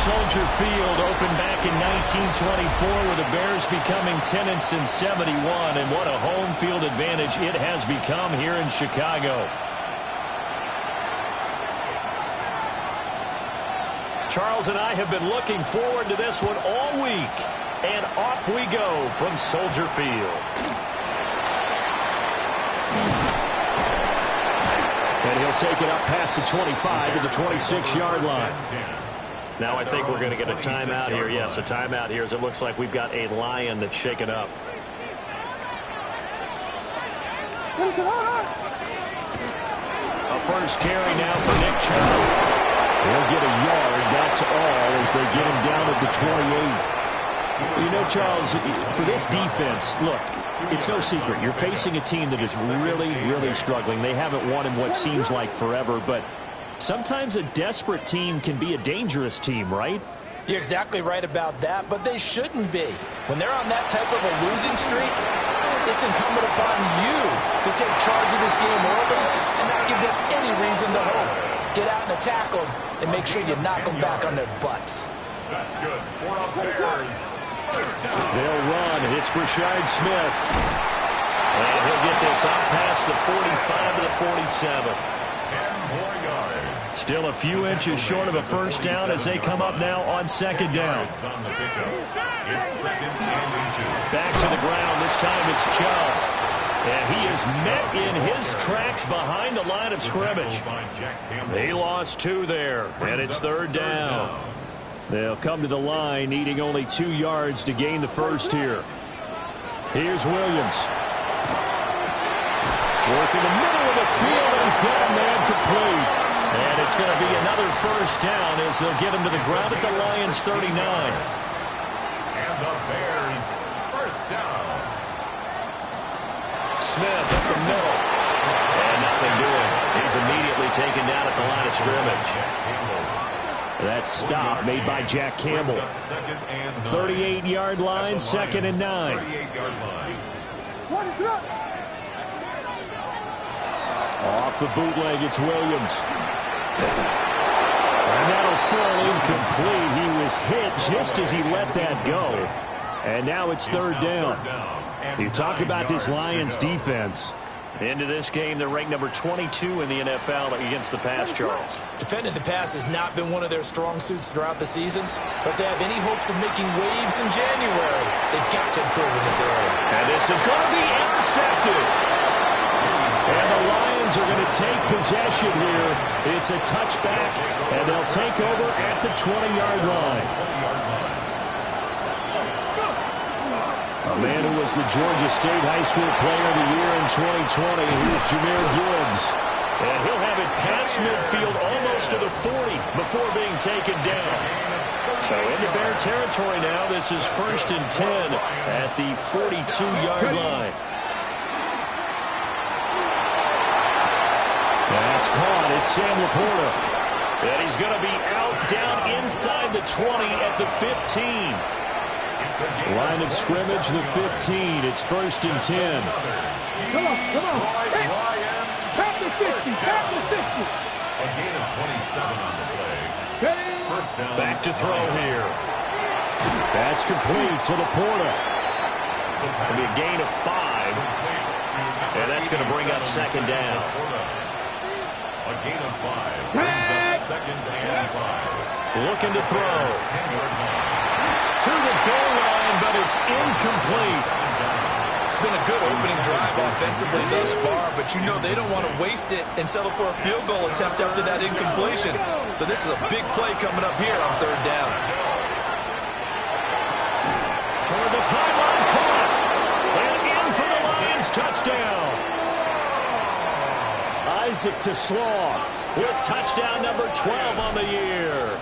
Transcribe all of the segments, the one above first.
Soldier Field opened back in 1924 with the Bears becoming 10-71, and what a home field advantage it has become here in Chicago. Charles and I have been looking forward to this one all week, and off we go from Soldier Field. And he'll take it up past the 25 to the 26-yard line. Now I think we're going to get a timeout here. Yes, a timeout here as it looks like we've got a Lion that's shaken up. A first carry now for Nick Chubb. He'll get a yard, that's all, as they get him down at the 28. You know, Charles, for this defense, look, it's no secret. You're facing a team that is really, really struggling. They haven't won in what seems like forever, but sometimes a desperate team can be a dangerous team, right? You're exactly right about that, but they shouldn't be. When they're on that type of a losing streak, it's incumbent upon you to take charge of this game early and not give them any reason to hope. Get out and attack them and make sure you knock them back on their butts. That's good. For our Bears. First down. They'll run. It's Brashard Smith. And he'll get this up past the 45 to the 47. 10 more yards. Still a few inches short of a first down as they come up now on second down. It's second and inches. Back to the ground. This time it's Chubb. And he is met in his tracks behind the line of scrimmage. He lost 2 there, and it's third down. They'll come to the line needing only 2 yards to gain the first here. Here's Williams. Working the middle of the field, and he's got a man complete. And it's going to be another first down as they'll get him to the ground at the Lions' 39. And the Bears, first down. Smith up the middle. And nothing doing. He's immediately taken down at the line of scrimmage. That stop made by Jack Campbell. 38-yard line, second and 9. 38-yard line. Off the bootleg, it's Williams. And that'll fall incomplete. He was hit just as he let that go. And now it's third down. You talk about this Lions defense. Into this game, they're ranked number 22 in the NFL against the pass, Charles. Defending the pass has not been one of their strong suits throughout the season, but they have any hopes of making waves in January. They've got to improve in this area. And this is going to be intercepted. And the Lions are going to take possession here. It's a touchback, and they'll take over at the 20-yard line. A man who was the Georgia State High School Player of the Year in 2020, here's Jahmyr Gibbs. And he'll have it past midfield almost to the 40 before being taken down. So into Bear territory now. This is first and 10 at the 42-yard line. That's caught. It's Sam Laporta. And he's going to be out down inside the 20 at the 15. Line of scrimmage, the 15. It's first and 10. Come on. Back to 50. A gain of 27 on the play. First down. Back to throw here. That's complete to Laporta. It'll be a gain of 5. And that's going to bring up second down. A gain of 5 brings up second and 5. Looking to throw. To the goal line, but it's incomplete. It's been a good opening drive offensively thus far, but you know they don't want to waste it and settle for a field goal attempt after that incompletion. So this is a big play coming up here on third down. Toward the pylon, caught. And in for the Lions, touchdown. Isaac to Slaw with touchdown number 12 on the year.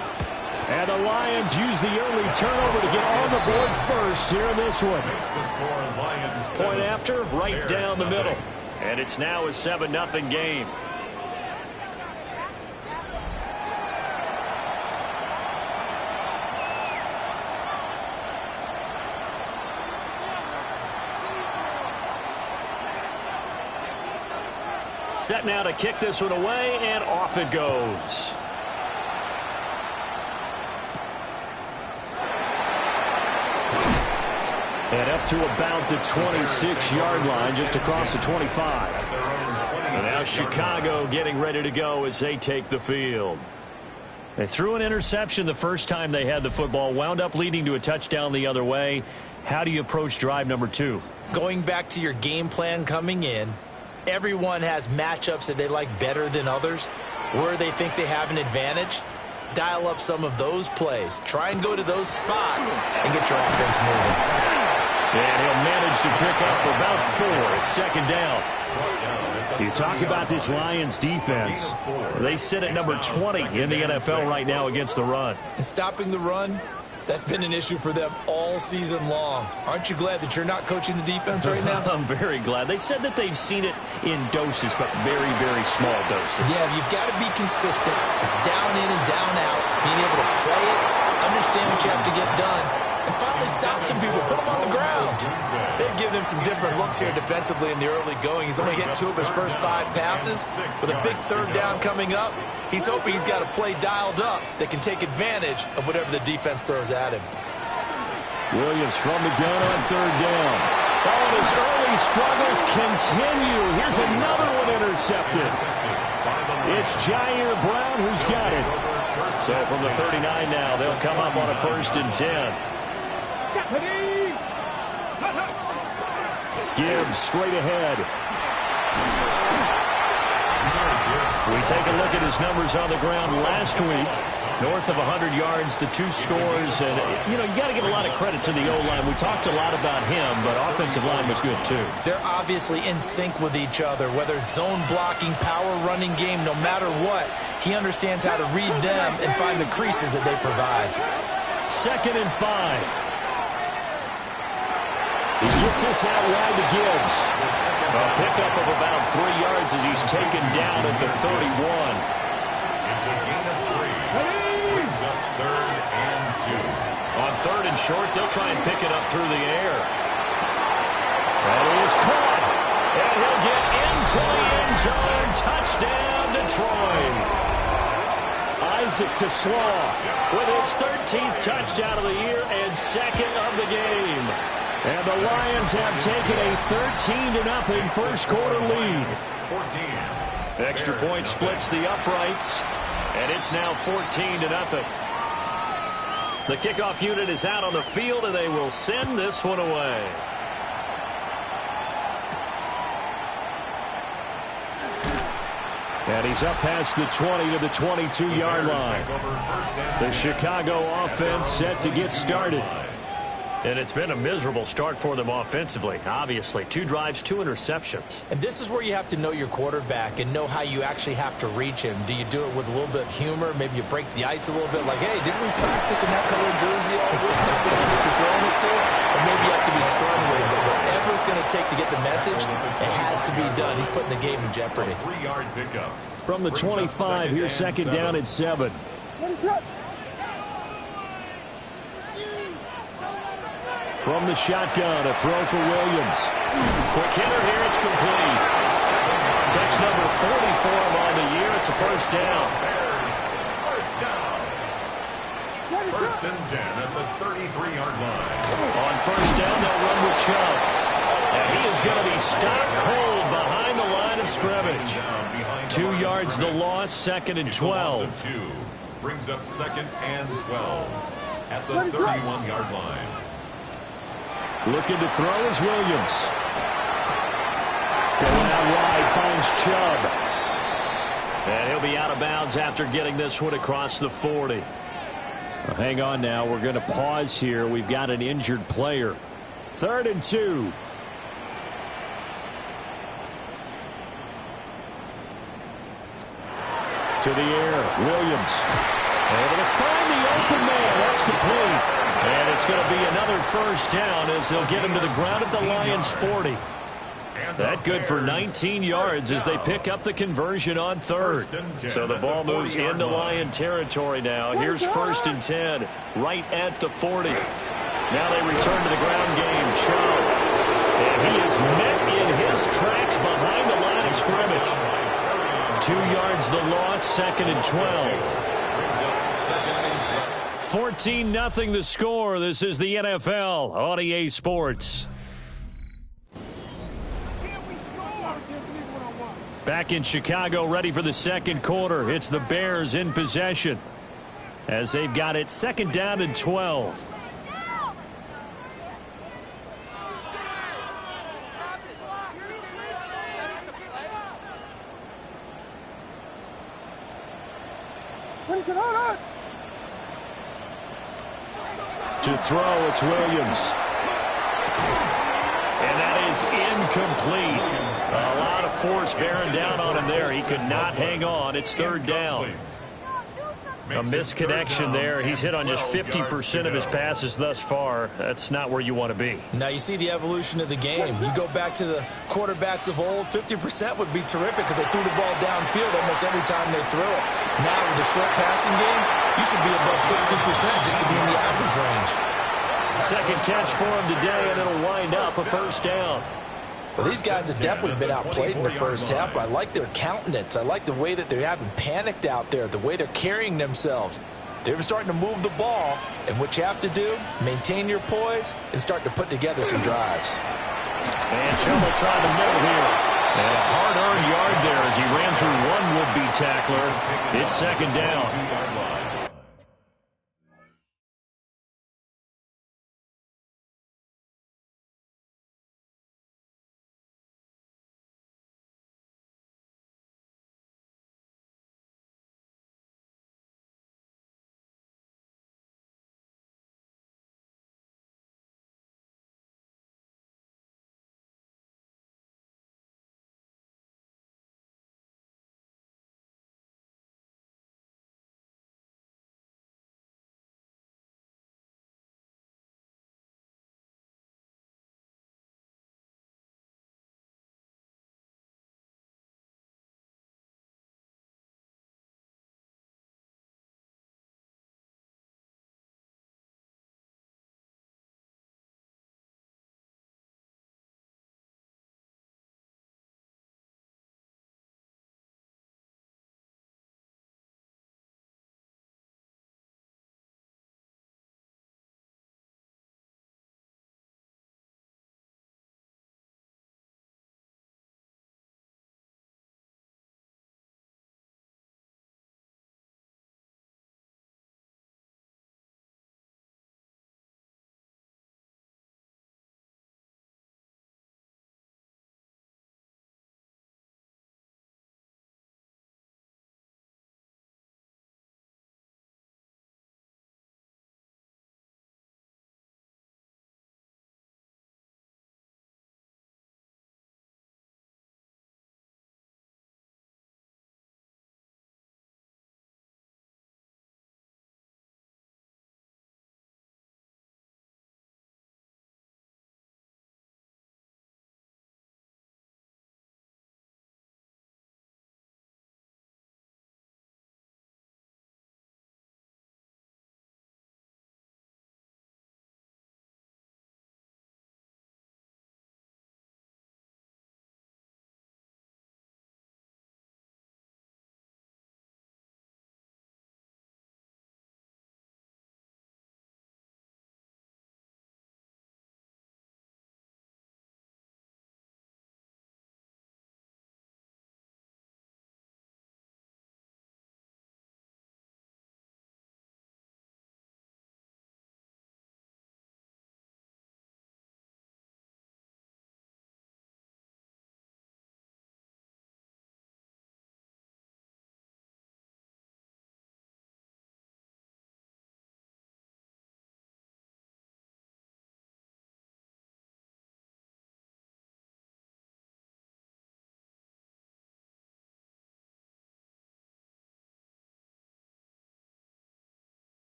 And the Lions use the early turnover to get on the board first here in this one. Point after, right down the middle. And it's now a 7-0 game. set now to kick this one away, and off it goes. And up to about the 26-yard line, just across the 25. And now Chicago getting ready to go as they take the field. They threw an interception the first time they had the football, wound up leading to a touchdown the other way. How do you approach drive number 2? Going back to your game plan coming in, everyone has matchups that they like better than others, where they think they have an advantage. Dial up some of those plays. Try and go to those spots and get your offense moving. And he'll manage to pick up about 4 at second down. You talk about this Lions defense. They sit at number 20 in the NFL right now against the run. And stopping the run, that's been an issue for them all season long. Aren't you glad that you're not coaching the defense right now? I'm very glad. They said that they've seen it in doses, but very, very small doses. Yeah, you've got to be consistent. It's down in and down out. Being able to play it, understand what you have to get done, and finally stop some people, put them on the ground. They've given him some different looks here defensively in the early going. He's only hit 2 of his first 5 passes. With a big third down coming up, he's hoping he's got a play dialed up that can take advantage of whatever the defense throws at him. Williams from the gun on third down. Oh, and his early struggles continue. Here's another one intercepted. It's Jair Brown who's got it. So from the 39 now, they'll come up on a 1st and 10. Gibbs straight ahead. We take a look at his numbers on the ground last week. North of 100 yards, the 2 scores. And, you know, you got to give a lot of credit to the O-line. We talked a lot about him, but offensive line was good, too. They're obviously in sync with each other, whether it's zone blocking, power running game, no matter what. He understands how to read them and find the creases that they provide. 2nd and 5. He gets this out wide to Gibbs. A pickup of about 3 yards as he's taken down at the 31. It's a gain of 3. Brings up 3rd and 2. On 3rd and short, they'll try and pick it up through the air. And he is caught. And he'll get into the end zone. Touchdown, Detroit. Isaac to Slaw with his 13th touchdown of the year and 2nd of the game. And the Lions have taken a 13-0 first quarter lead. 14. Extra point splits the uprights, and it's now 14-0. The kickoff unit is out on the field, and they will send this one away. And he's up past the 20 to the 22-yard line. The Chicago offense set to get started. And it's been a miserable start for them offensively, obviously. 2 drives, 2 interceptions. And this is where you have to know your quarterback and know how you actually have to reach him. Do you do it with a little bit of humor? Maybe you break the ice a little bit, like, hey, didn't we practice in that color jersey all week? That you're throwing it to? Or maybe you have to be stern with it. But whatever it's going to take to get the message, it has to be done. He's putting the game in jeopardy. 3-yard pickup. From the 25, here's 2nd down at 7. From the shotgun, a throw for Williams. Quick hitter here, it's complete. Catch number 44 on the year. It's a 1st down. First down. 1st and 10 at the 33-yard line. On 1st down, they'll run with Chubb. And he is going to be stopped cold behind the line of scrimmage. 2 yards the loss, 2nd and 12. Brings up 2nd and 12 at the 31-yard line. Looking to throw is Williams. Going out wide, finds Chubb. And he'll be out of bounds after getting this one across the 40. Well, hang on now. We're going to pause here. We've got an injured player. 3rd and 2. To the air, Williams. Able to find the open man. That's complete. And it's going to be another 1st down as they'll get him to the ground at the Lions' 40. That good for 19 yards as they pick up the conversion on 3rd. So the ball moves into Lion territory now. Here's 1st and 10 right at the 40. Now they return to the ground game. Chubb. And he is met in his tracks behind the line of scrimmage. 2 yards the loss, 2nd and 12. 14-0 the score. This is the NFL on EA Sports. Back in Chicago, ready for the second quarter. It's the Bears in possession as they've got it 2nd down and 12. To throw, it's Williams. And that is incomplete. A lot of force bearing down on him there. He could not hang on. It's 3rd down. A misconnection there. He's hit on just 50% of his passes thus far. That's not where you want to be. Now you see the evolution of the game. You go back to the quarterbacks of old, 50% would be terrific because they threw the ball downfield almost every time they threw it. Now with the short passing game, you should be above 60% just to be in the average range. Second catch for him today, and it'll wind up a 1st down. Well, these guys have definitely been outplayed in the first half, but I like their countenance. I like the way that they haven't panicked out there, the way they're carrying themselves. They're starting to move the ball, and what you have to do, maintain your poise and start to put together some drives. And Chilla tried the middle here. And a hard-earned yard there as he ran through one would-be tackler. It's 2nd down.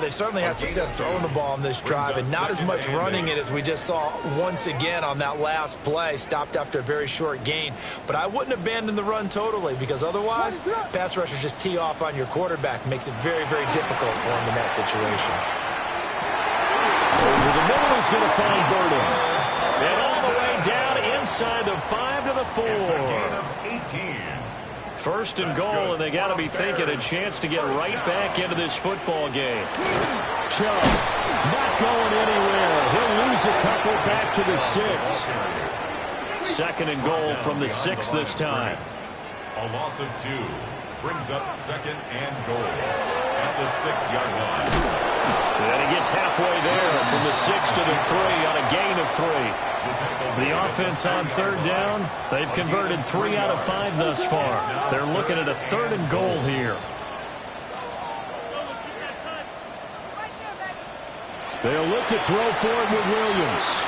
they certainly had success throwing the ball on this drive, and not as much running it as we just saw once again on that last play. Stopped after a very short gain. But I wouldn't abandon the run totally, because otherwise, pass rushers just tee off on your quarterback. Makes it very, very difficult for him in that situation. Over the middle is going to find Burden. And all the way down inside the 5 to the 4. It's a gain of 18. First and goal, and they got to be thinking a chance to get right back into this football game. Chubb not going anywhere. He'll lose a couple back to the 6. Second and goal from the 6 this time. A loss of 2 brings up second and goal at the 6-yard line. And he gets halfway there from the 6 to the 3 on a gain of 3. The offense on third down, they've converted 3 out of 5 thus far. They're looking at a third and goal here. They'll look to throw forward with Williams.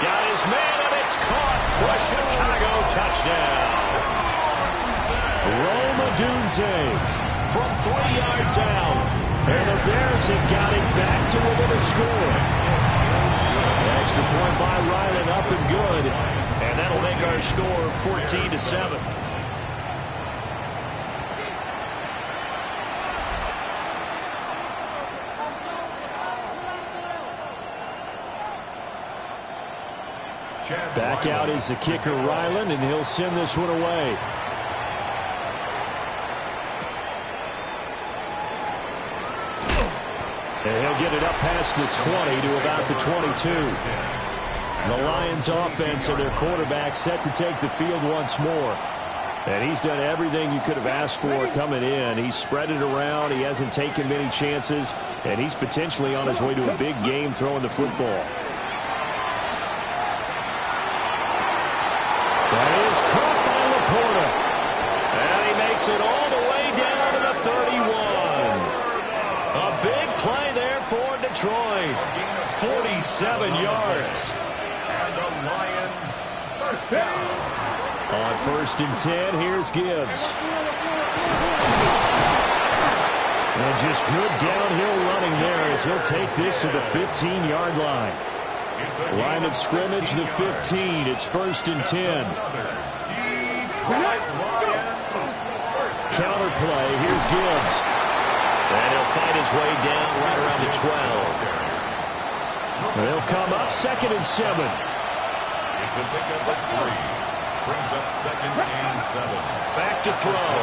Got his man, and it's caught for a Chicago touchdown. Rome Odunze from 3 yards out. And the Bears have got it back to within a score. Extra point by Ryland, up and good. And that'll make our score 14-7. Back out is the kicker, Ryland, and he'll send this one away. And he'll get it up past the 20 to about the 22. The Lions offense and their quarterback set to take the field once more. And he's done everything you could have asked for coming in. He's spread it around. He hasn't taken many chances. And he's potentially on his way to a big game throwing the football. That is caught by Laporta. And he makes it all the way down to the 31. A big play there for Detroit. 47 yards. And the Lions first down. On 1st and 10, here's Gibbs. And just good downhill running there as he'll take this to the 15-yard line. Line of scrimmage, the 15. It's 1st and 10. Counter play. Here's Gibbs. And he'll find his way down right around the 12. They'll come up 2nd and 7. It's a pickup of 3. Brings up 2nd and 7. Back to throw.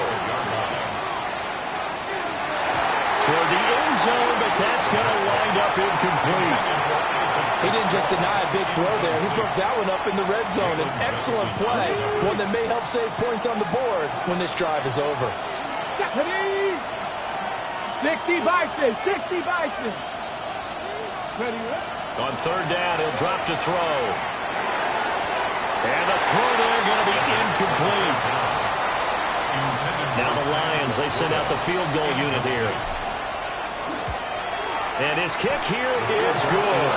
Toward the end zone, but that's going to wind up incomplete. He didn't just deny a big throw there. He broke that one up in the red zone. An excellent play, one that may help save points on the board when this drive is over. 60 Bison, 60 Bison. On 3rd down, he'll drop to throw. And the throw there going to be incomplete. Now the Lions, they send out the field goal unit here. And his kick here is good.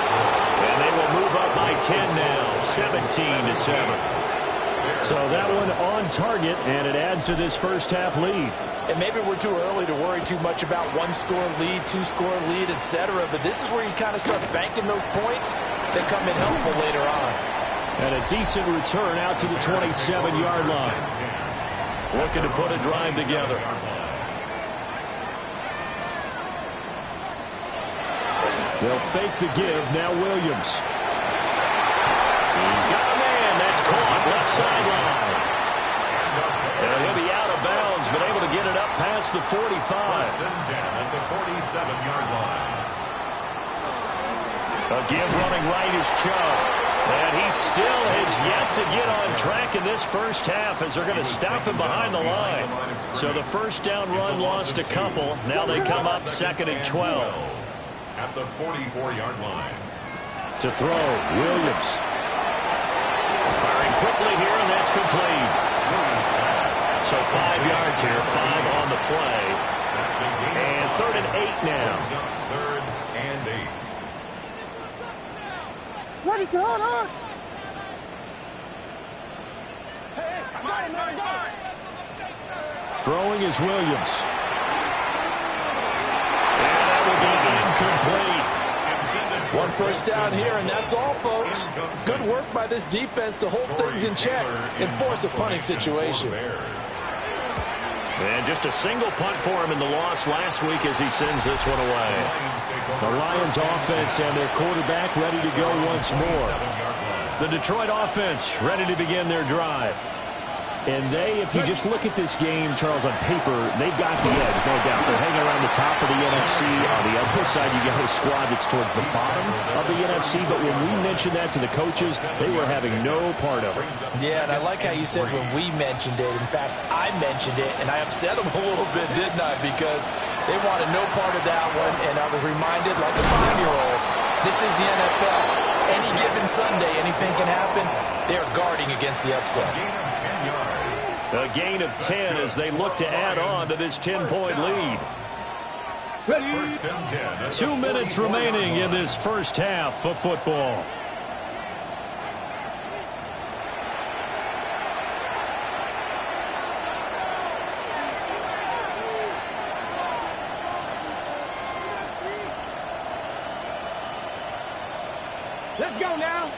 And they will move up by 10 now, 17-7. So that one on target, and it adds to this first half lead. And maybe we're too early to worry too much about 1-score lead, 2-score lead, etc. But this is where you kind of start banking those points that come in helpful later on. And a decent return out to the 27-yard line. Looking to put a drive together. They'll fake the give. Now Williams. He's got a man. That's caught. Left sideline. And he'll be out of bounds, but able to get it up past the 45. First and 10 at the 47-yard line. A give running right is Chubb. And he still has yet to get on track in this first half as they're going to stop him behind the line. So the first down run lost a couple. Now they come up 2nd and 12. At the 44-yard line. To throw, Williams. Firing quickly here, and that's complete. So 5 yards here, 5 on the play. And 3rd and 8 now. 3rd and 8. What is going on? Throwing is Williams. And that will be Incomplete. One first down here, and that's all, folks. Good work by this defense to hold things in check and force a punting situation. And just a single punt for him in the loss last week as he sends this one away. The Lions offense and their quarterback ready to go once more. The Detroit offense ready to begin their drive. And if you just look at this game, Charles, on paper, they've got the edge, no doubt. They're hanging around the top of the NFC. On the other side, you got a squad that's towards the bottom of the NFC. But when we mentioned that to the coaches, they were having no part of it. Yeah, and I like how you said when we mentioned it. In fact, I mentioned it, and I upset them a little bit, didn't I? Because they wanted no part of that one, and I was reminded, like a 5-year-old, this is the NFL. Any given Sunday, anything can happen. They're guarding against the upset. A gain of 10 as they look to add on to this 10-point lead. 2 minutes remaining in this first half of football. Let's go now.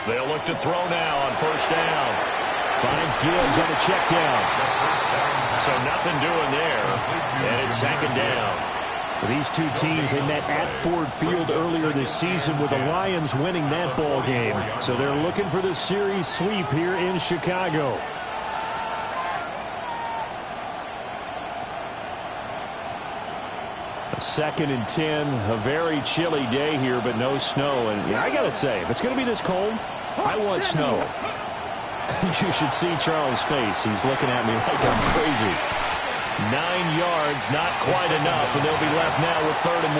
They'll look to throw now on first down. Finds Gibbs on a check down. So nothing doing there. And it's second down. These two teams, they met at Ford Field earlier this season with the Lions winning that ball game. So they're looking for the series sweep here in Chicago. A 2nd and 10, a very chilly day here, but no snow. And I got to say, if it's going to be this cold, I want snow. You should see Charles' face. He's looking at me like I'm crazy. 9 yards, not quite enough, and they'll be left now with 3rd and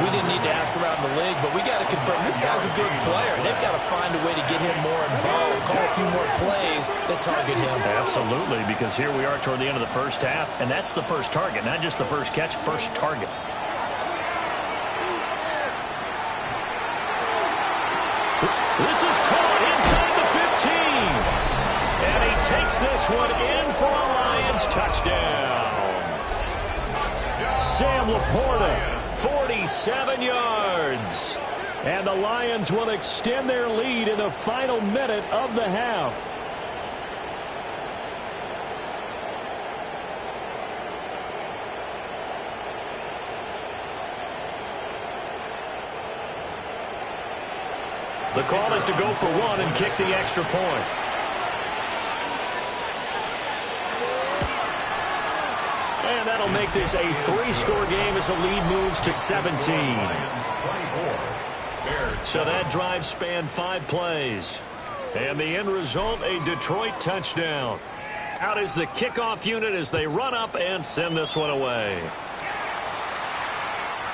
1. We didn't need to ask around the league, but we got to confirm this guy's a good player. They've got to find a way to get him more involved, call a few more plays that target him. Absolutely, because here we are toward the end of the first half, and that's the first target, not just the first catch, first target. This is caught inside the 15. And he takes this one in for a Lions touchdown. Sam Laporta, 47 yards. And the Lions will extend their lead in the final minute of the half. The call is to go for one and kick the extra point. And that'll make this a 3-score game as the lead moves to 17. So that drive spanned 5 plays. And the end result, a Detroit touchdown. Out is the kickoff unit as they run up and send this one away.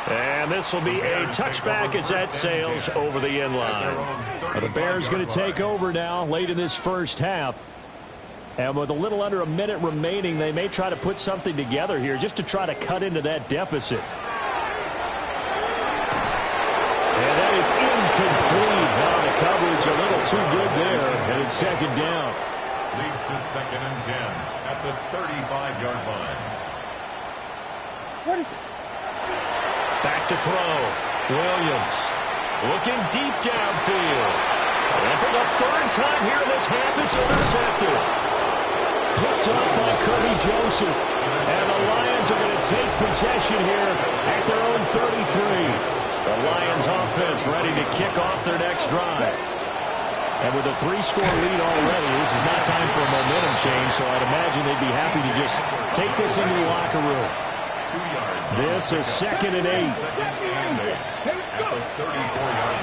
And this will be a touchback as that sails over the end line. Well, the Bears going to take over now late in this first half. And with a little under a minute remaining, they may try to put something together here just to try to cut into that deficit. And that is incomplete. Now the coverage a little too good there, and it's second down. Leads to 2nd and 10 at the 35-yard line. What is... Back to throw. Williams looking deep downfield. And for the 3rd time here in this half, it's intercepted. Picked up by Kirby Joseph. And the Lions are going to take possession here at their own 33. The Lions offense ready to kick off their next drive. And with a 3-score lead already, this is not time for a momentum change, so I'd imagine they'd be happy to just take this into the locker room. This is 2nd and 8.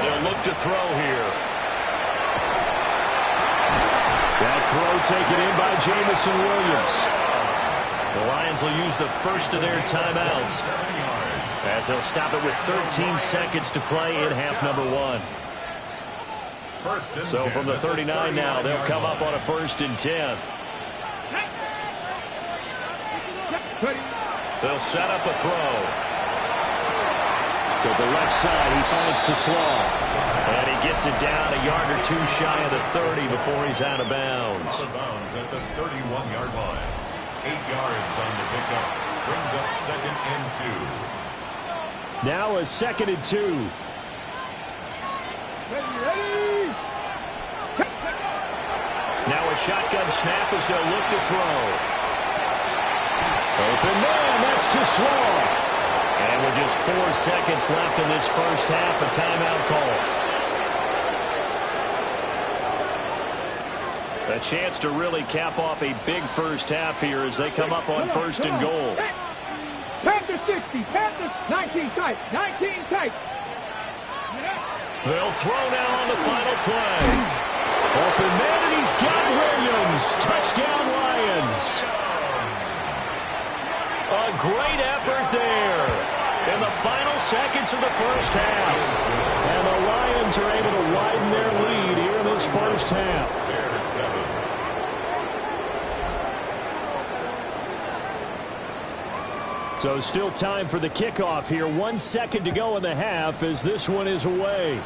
They'll look to throw here. That throw taken in by Jamison Williams. The Lions will use the first of their timeouts as they'll stop it with 13 seconds to play in half number 1. So from the 39 now, they'll come up on a 1st and 10. They'll set up a throw. To the left side, he finds Tesla. And he gets it down a yard or two shy of the 30 before he's out of bounds. Out of bounds at the 31-yard line. 8 yards on the pickup. Brings up 2nd and 2. Now a 2nd and 2. Ready. Now a shotgun snap as they'll look to throw. Open man, that's too slow. And with just 4 seconds left in this first half, a timeout call. A chance to really cap off a big first half here as they come up on 1st and goal. Panther 60, Panther 19 tight, 19 tight. They'll throw now on the final play. Open man, and he's got Williams. Touchdown, Lions. A great effort there in the final seconds of the first half. And the Lions are able to widen their lead here in this first half. So still time for the kickoff here. 1 second to go in the half as this one is away.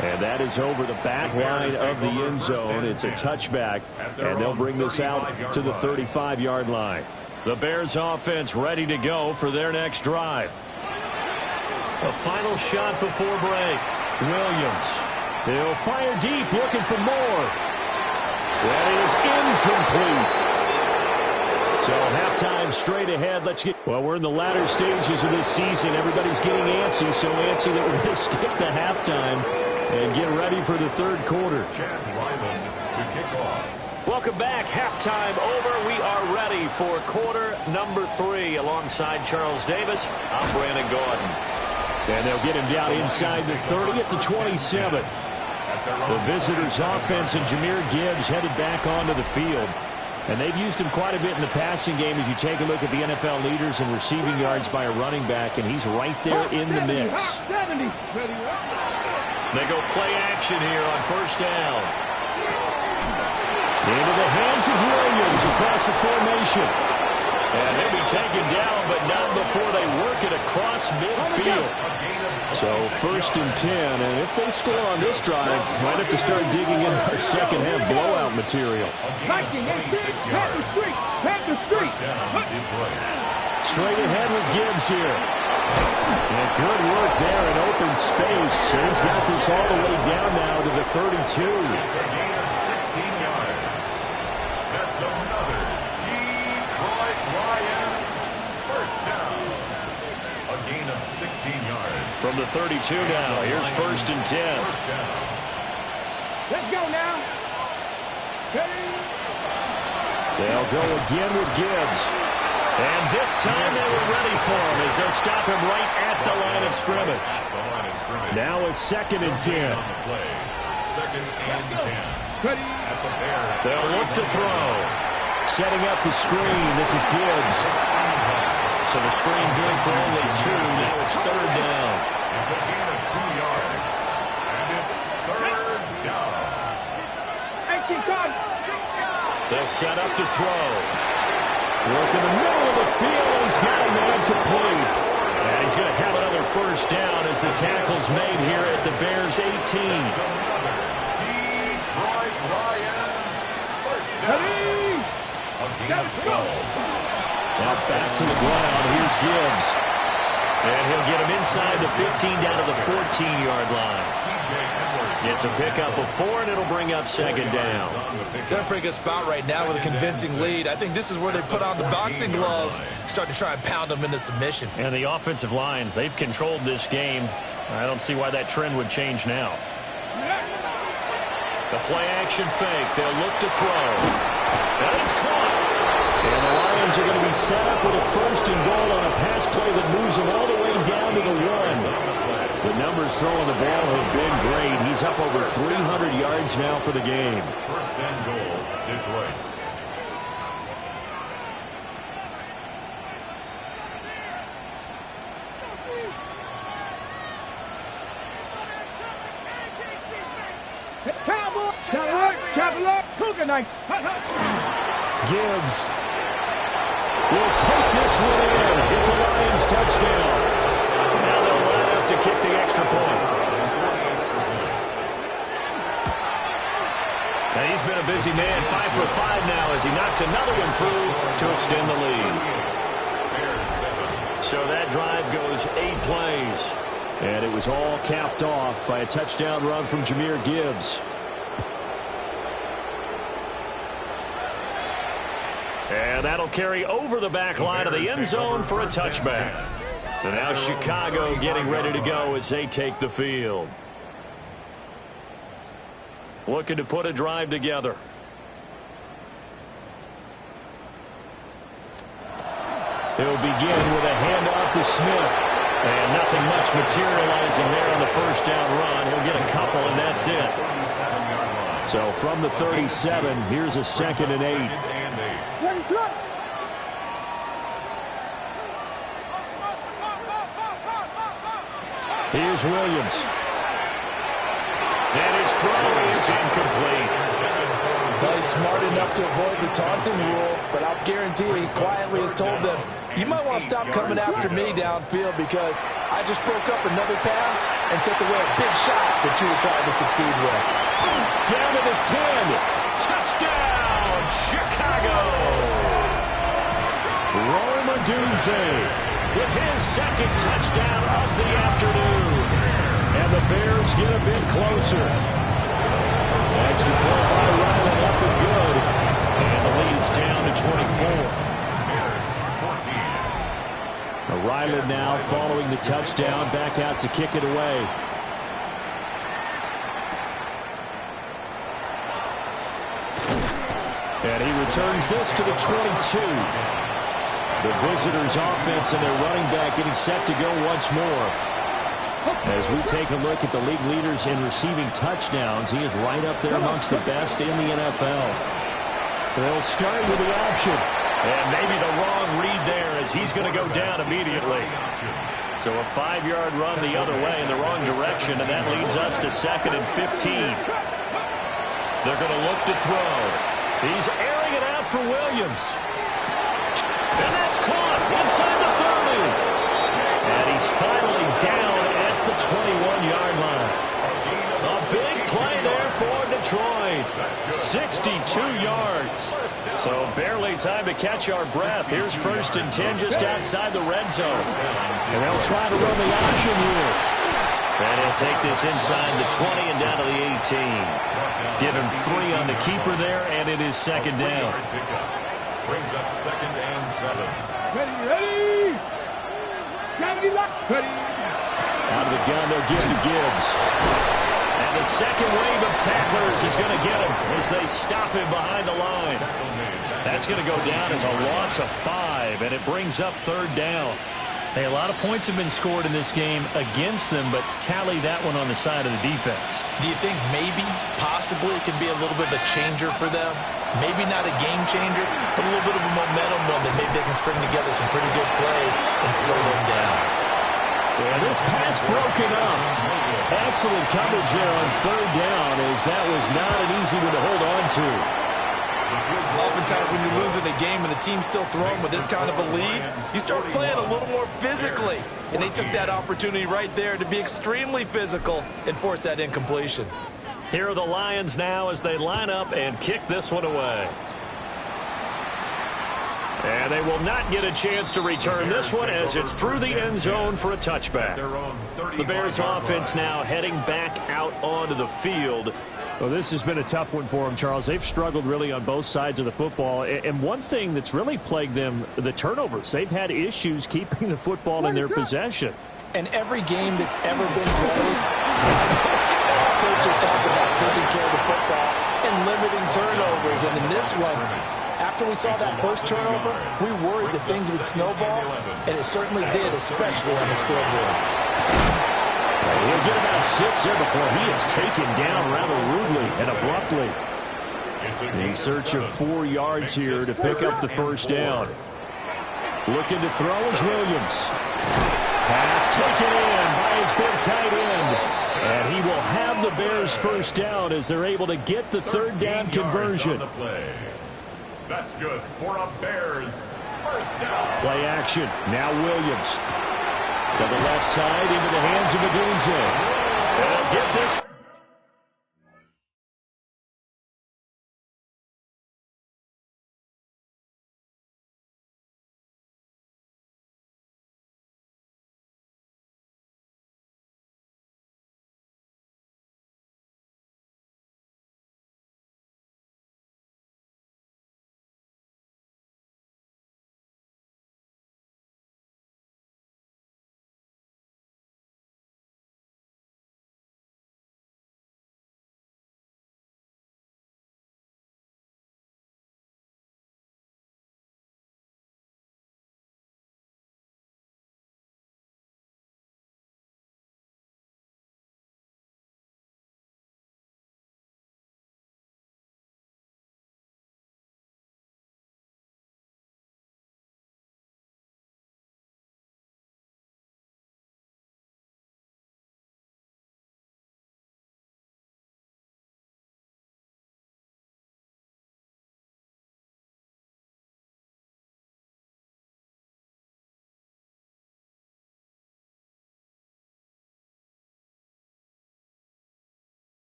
And that is over the back line of the end zone. It's a touchback, and they'll bring this out to the 35-yard line. The Bears offense ready to go for their next drive. A final shot before break. Williams. They'll fire deep, looking for more. That is incomplete. So halftime straight ahead. Well, we're in the latter stages of this season. Everybody's getting antsy, so antsy that we're going to skip the halftime and get ready for the third quarter. Welcome back. Halftime over. We are ready for quarter number 3. Alongside Charles Davis, I'm Brandon Gordon. And they'll get him down inside the 30 at the 27. The visitors' offense and Jahmyr Gibbs headed back onto the field. And they've used him quite a bit in the passing game as you take a look at the NFL leaders in receiving yards by a running back, and he's right there in the mix. They go play action here on 1st down. Into the hands of Williams across the formation. And he'll be taken down, but not before they work it across midfield. So 1st and 10, and if they score on this drive, might have to start digging in the second half blowout material. Straight ahead with Gibbs here. And good work there in open space. He's got this all the way down now to the 32. It's a gain of 16 yards. That's another Detroit Lions first down. A gain of 16 yards. From the 32 now, here's 1st and 10. Let's go now. They'll go again with Gibbs. And this time they were ready for him as they'll stop him right at the line of scrimmage. Now a 2nd and 10. 2nd and 10. They'll look to throw. Setting up the screen. This is Gibbs. So the screen good for only 2. Now it's 3rd down. It's a gain of 2 yards. And it's 3rd down. They'll set up to throw. Work in the middle of the field. He's got a man complete. And he's going to have another 1st down as the tackle's made here at the Bears' 18. Detroit Lions first down. A gain of 12. Now back to the ground. Here's Gibbs. And he'll get him inside the 15 down to the 14-yard line. It's a pickup of 4, and it'll bring up 2nd down. They're in a pretty good spot right now with a convincing lead. I think this is where they put on the boxing gloves, start to try and pound them into submission. And the offensive line, they've controlled this game. I don't see why that trend would change now. The play-action fake. They'll look to throw. And it's caught. And the Lions are going to be set up with a 1st and goal on a pass play that moves them all the way down to the 1. The numbers throwing the ball have been great. He's up over 300 yards now for the game. 1st and goal, Detroit. Gibbs will take this one in. It's a Lions touchdown. Now they'll line up to kick the extra point. And he's been a busy man, 5 for 5 now as he knocks another one through to extend the lead. So that drive goes 8 plays. And it was all capped off by a touchdown run from Jahmyr Gibbs. And that'll carry over the back line of the end zone for a touchback. And now Chicago getting ready to go as they take the field. Looking to put a drive together. He'll begin with a handoff to Smith. And nothing much materializing there on the first down run. He'll get a couple, and that's it. So from the 37, here's a 2nd and 8. Here's Williams. And his throw is incomplete. Well, he's smart enough to avoid the taunting rule, but I'll guarantee you he quietly has told them, you might want to stop coming after me downfield because I just broke up another pass and took away a big shot that you were trying to succeed with. Down to the 10. Touchdown, Chicago. Rome Odunze with his 2nd touchdown of the afternoon. And the Bears get a bit closer. Extra point by Ryland up and good. And the lead's down to 24. Ryland now following the touchdown, back out to kick it away. And he returns this to the 22. The visitors' offense and their running back getting set to go once more. As we take a look at the league leaders in receiving touchdowns, he is right up there amongst the best in the NFL. They'll start with the option. And maybe the wrong read there as he's going to go down immediately. So a 5-yard run the other way in the wrong direction, and that leads us to 2nd and 15. They're going to look to throw. He's airing it out for Williams. And that's caught inside the 30. And he's finally down at the 21-yard line. A big play there for Detroit. 62 yards. So barely time to catch our breath. Here's 1st and 10 just outside the red zone. And they'll try to run the option here. And he'll take this inside the 20 and down to the 18. Give him 3 on the keeper there, and it is 2nd down. Brings up 2nd and 7. Ready. Ready. Out of the gun, they'll give to Gibbs. And the second wave of tacklers is going to get him as they stop him behind the line. That's going to go down as a loss of 5, and it brings up 3rd down. Hey, a lot of points have been scored in this game against them, but tally that one on the side of the defense. Do you think maybe, possibly, it could be a little bit of a changer for them? Maybe not a game changer, but a little bit of a momentum one that maybe they can string together some pretty good plays and slow them down. Yeah, this pass broken up. Excellent coverage there on 3rd down, as that was not an easy one to hold on to. Oftentimes when you're losing a game and the team's still throwing with this kind of a lead, you start playing a little more physically. And they took that opportunity right there to be extremely physical and force that incompletion. Here are the Lions now as they line up and kick this one away. And they will not get a chance to return this one as it's through the end zone for a touchback. The Bears offense now heading back out onto the field. Well, this has been a tough one for them, Charles. They've struggled really on both sides of the football. And one thing that's really plagued them, the turnovers. They've had issues keeping the football in their possession. And every game that's ever been played, coaches talk about taking care of the football and limiting turnovers. And in this one, after we saw that first turnover, we worried that things would snowball, and it certainly did, especially on the scoreboard. He'll get about 6 there before he is taken down rather rudely and abruptly. In search of 4 yards here to pick up the first down. Looking to throw is Williams. Pass taken in by his big tight end. And he will have the Bears first down as they're able to get the 3rd down conversion. That's good for a Bears first down. Play action. Now Williams. To the left side into the hands of Odunze. And they'll get this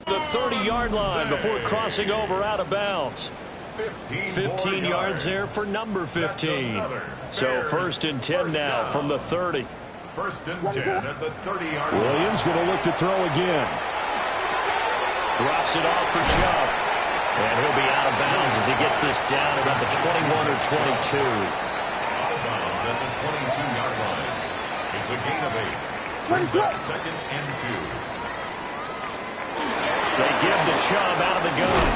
The 30-yard line before crossing over out of bounds. 15 yards there for number 15. So first and 10 now from the 30. First and 10 at the 30-yard line. Williams going to look to throw again. Drops it off for Chubb. And he'll be out of bounds as he gets this down about the 21 or 22. Out of bounds at the 22-yard line. It's a gain of 8. Brings up second and 2. They give to Chubb out of the gun.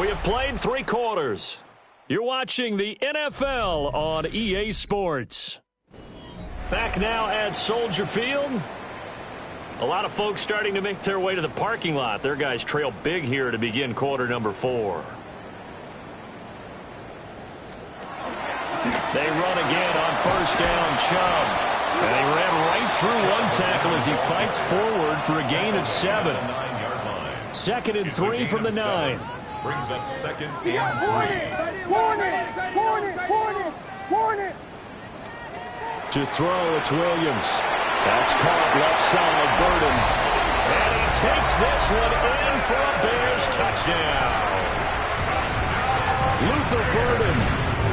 We have played 3 quarters. You're watching the NFL on EA Sports. Back now at Soldier Field. A lot of folks starting to make their way to the parking lot. Their guys trail big here to begin quarter number 4. They run again on first down, Chubb. And he ran right through one tackle as he fights forward for a gain of 7. 2nd and 3 from the 9. Brings up second and 3. Hornet! To throw, it's Williams. That's caught left side, Burden. And he takes this one in for a Bears touchdown. Luther Burden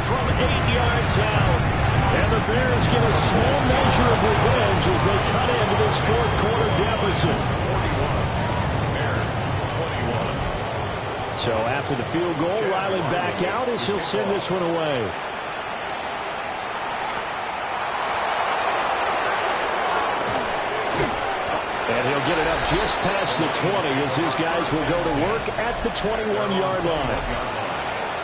from 8 yards out. And the Bears get a small measure of revenge as they cut into this fourth quarter deficit. 41. Bears 21. So after the field goal, Riley back out as he'll send this one away. And he'll get it up just past the 20 as his guys will go to work at the 21-yard line.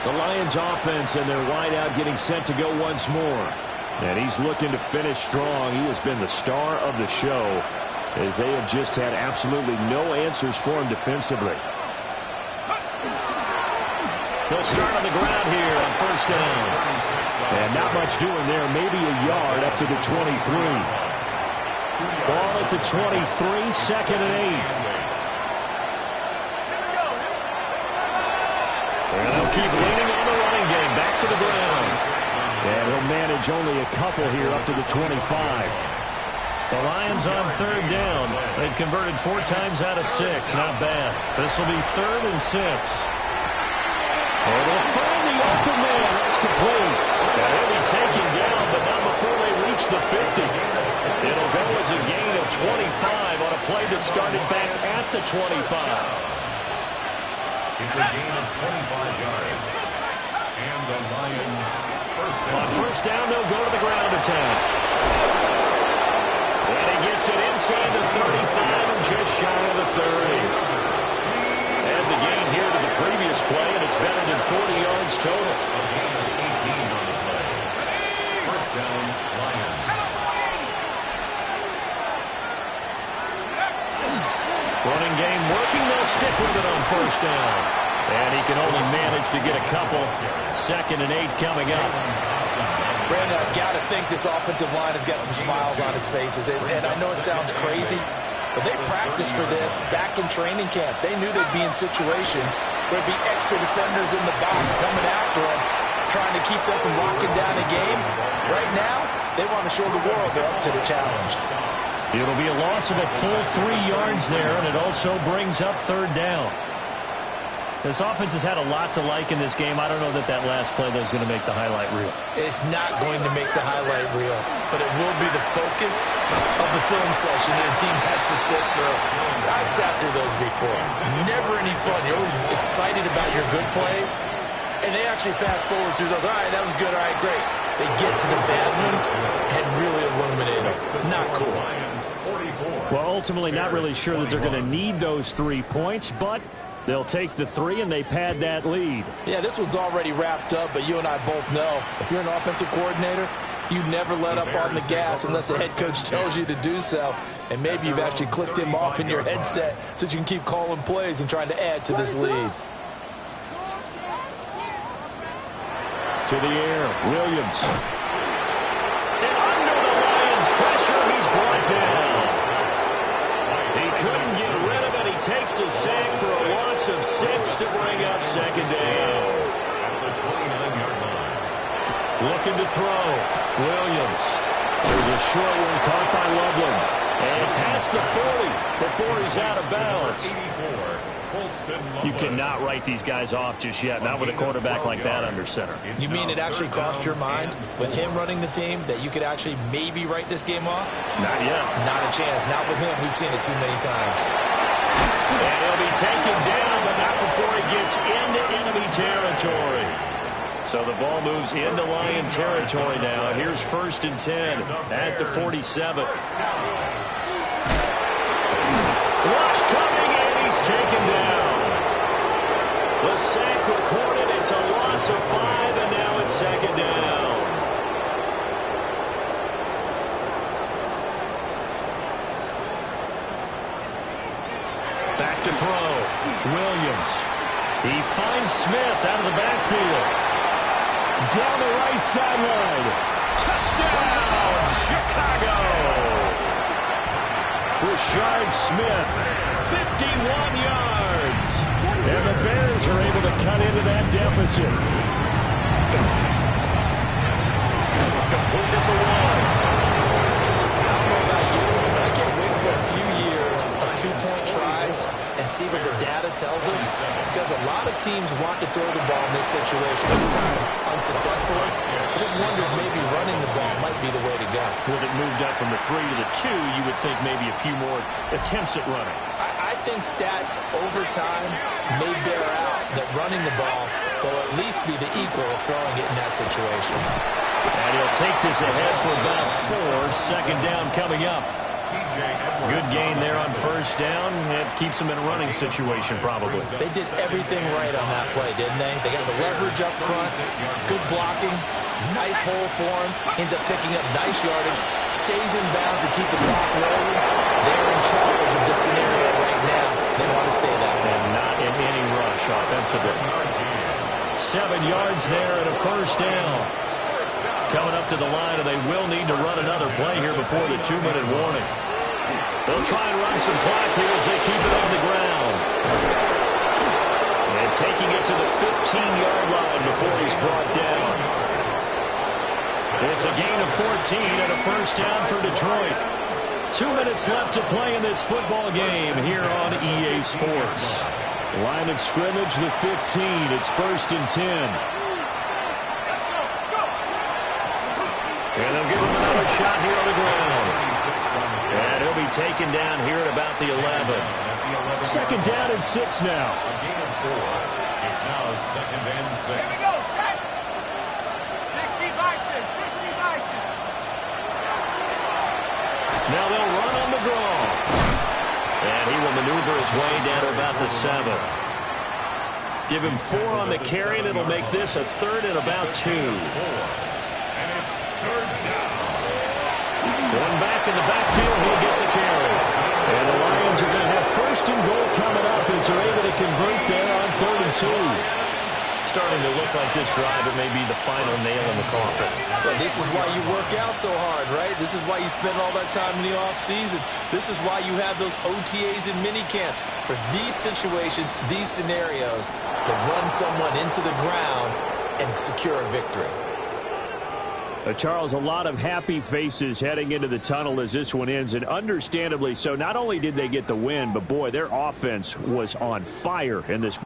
The Lions offense and their wideout getting set to go once more. And he's looking to finish strong. He has been the star of the show as they have just had absolutely no answers for him defensively. They'll start on the ground here on first down. And not much doing there. Maybe a yard up to the 23. Ball at the 23, 2nd and 8. And they'll keep leaning on the running game. Back to the ground. And he'll manage only a couple here up to the 25. The Lions on third down. They've converted 4 times out of 6. Not bad. This will be 3rd and 6. And they'll find the open man. That's complete. And he'll be taken down, but not before they reach the 50. It'll go as a gain of 25 on a play that started back at the 25. It's a gain of 25 yards. And the Lions first down. On first down, they'll go to the ground attack. And he gets it inside the 35 and just shy of the 30. And the gain here to the previous play, and it's better than 40 yards total. A gain of 18 on the play. First down, Lions. Running game working. They'll stick with it on first down. And he can only manage to get a couple. 2nd and 8 coming up. Brandon, I've got to think this offensive line has got some smiles on its faces. And I know it sounds crazy, but they practiced for this back in training camp. They knew they'd be in situations where there'd be extra defenders in the box coming after them, trying to keep them from locking down a game. Right now, they want to show the world they're up to the challenge. It'll be a loss of a full 3 yards there, and it also brings up third down. This offense has had a lot to like in this game. I don't know that that last play, though, is going to make the highlight reel. It's not going to make the highlight reel, but it will be the focus of the film session that the team has to sit through. I've sat through those before. Never any fun. You're always excited about your good plays, and they actually fast forward through those. All right, that was good. All right, great. They get to the bad ones and really illuminate them. Not cool. Well, ultimately, not really sure that they're going to need those 3 points, but they'll take the 3 and they pad that lead. Yeah, this one's already wrapped up, but you and I both know if you're an offensive coordinator, you never let up on the gas unless the head coach tells you to do so. And maybe you've actually clicked him off in your headset so you can keep calling plays and trying to add to this lead. To the air, Williams. And under the Lions' pressure, he's brought down. He couldn't get rid of it. He takes a sack for a loss of 6 to bring up second down. At the 29-yard line. Looking to throw. Williams. There's a short one caught by Loveland. And past the 40 before he's out of bounds. You cannot write these guys off just yet, not with a quarterback like that under center. You mean it actually crossed your mind with him running the team that you could actually maybe write this game off? Not yet. Not a chance. Not with him. We've seen it too many times. And he'll be taken down, but not before he gets into enemy territory. So the ball moves into Lion territory now. Here's 1st and 10 at the 47. Rush coming, and he's taken down. The sack recorded. It's a loss of 5, and now it's 2nd down. Back to throw. Williams. He finds Smith out of the backfield. Down the right sideline. Touchdown, Chicago. Rashard Smith, 51 yards. And the Bears are able to cut into that deficit. Complete at the 1. I don't know about you, but I can't wait for a few years of 2-point tries and see what the data tells us, because a lot of teams want to throw the ball in this situation. This time, unsuccessfully. I just wonder if maybe running the ball might be the way to go. With it moved up from the 3 to the 2, you would think maybe a few more attempts at running. I think stats over time may bear out that running the ball will at least be the equal of throwing it in that situation. And he'll take this ahead for about 4. 2nd down coming up. Good gain there on 1st down. It keeps them in a running situation, probably. They did everything right on that play, didn't they? They got the leverage up front, good blocking, nice hole for him, ends up picking up nice yardage, stays in bounds to keep the clock rolling. They're in charge of this scenario right now. They want to stay that way. And not in any rush offensively. 7 yards there and a 1st down. Coming up to the line, and they will need to run another play here before the 2-minute warning. They'll try and run some clock here as they keep it on the ground. And taking it to the 15-yard line before he's brought down. It's a gain of 14 and a 1st down for Detroit. 2 minutes left to play in this football game here on EA Sports. Line of scrimmage, the 15. It's 1st and 10. And they'll give him another shot here on the ground. And he'll be taken down here at about the 11. 2nd down and 6 now. It's now 2nd and 6. Here we go, set. 60 Bison, 60 Bison. Now they'll run on the draw. And he will maneuver his way down to about the 7. Give him 4 on the carry, and it'll make this a 3rd and about 2. One back in the backfield, he'll get the carry. And the Lions are going to have 1st and goal coming up as they're able to convert there on 3rd and 2. Starting to look like this drive, it may be the final nail in the coffin. Well, this is why you work out so hard, right? This is why you spend all that time in the offseason. This is why you have those OTAs and mini camps. For these situations, these scenarios, to run someone into the ground and secure a victory. Charles, a lot of happy faces heading into the tunnel as this one ends, and understandably so. Not only did they get the win, but boy, their offense was on fire in this